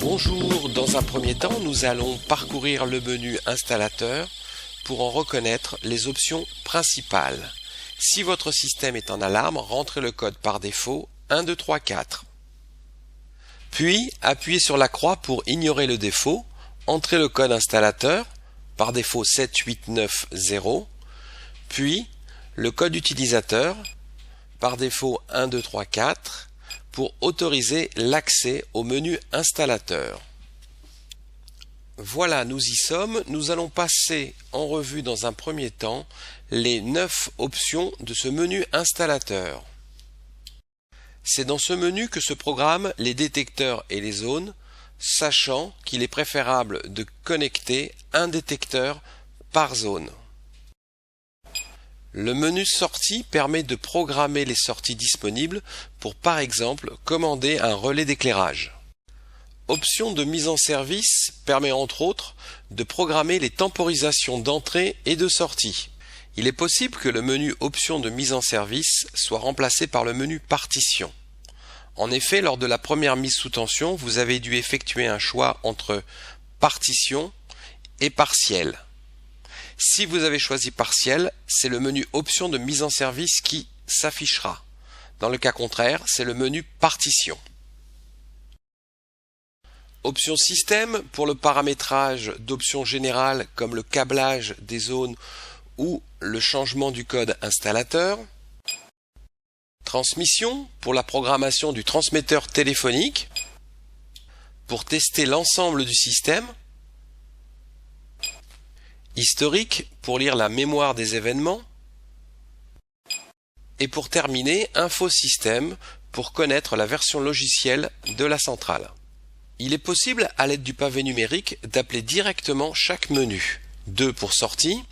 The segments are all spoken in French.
Bonjour, dans un premier temps, nous allons parcourir le menu installateur pour en reconnaître les options principales. Si votre système est en alarme, rentrez le code par défaut 1, 2, 3, 4. Puis, appuyez sur la croix pour ignorer le défaut, entrez le code installateur, par défaut 7890, puis le code utilisateur, par défaut 1, 2, 3, 4, pour autoriser l'accès au menu installateur. Voilà, nous y sommes. Nous allons passer en revue dans un premier temps les 9 options de ce menu installateur. C'est dans ce menu que se programment les détecteurs et les zones, sachant qu'il est préférable de connecter un détecteur par zone. Le menu sortie permet de programmer les sorties disponibles pour par exemple commander un relais d'éclairage. Option de mise en service permet entre autres de programmer les temporisations d'entrée et de sortie. Il est possible que le menu option de mise en service soit remplacé par le menu partition. En effet, lors de la première mise sous tension, vous avez dû effectuer un choix entre partition et partiel. Si vous avez choisi partiel, c'est le menu option de mise en service qui s'affichera. Dans le cas contraire, c'est le menu partition. Option système pour le paramétrage d'options générales comme le câblage des zones ou le changement du code installateur. Transmission pour la programmation du transmetteur téléphonique, pour tester l'ensemble du système. Historique pour lire la mémoire des événements. Et pour terminer, info système pour connaître la version logicielle de la centrale. Il est possible, à l'aide du pavé numérique, d'appeler directement chaque menu. 2 pour sortie,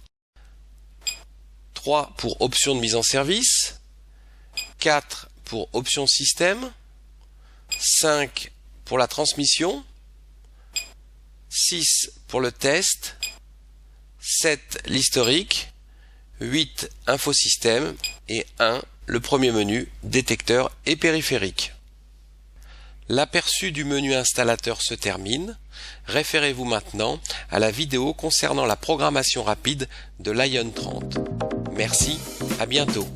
3 pour option de mise en service, 4 pour option système, 5 pour la transmission, 6 pour le test, 7 l'historique, 8 infosystème et 1 le premier menu détecteur et périphérique. L'aperçu du menu installateur se termine. Référez-vous maintenant à la vidéo concernant la programmation rapide de Lion 30. Merci, à bientôt.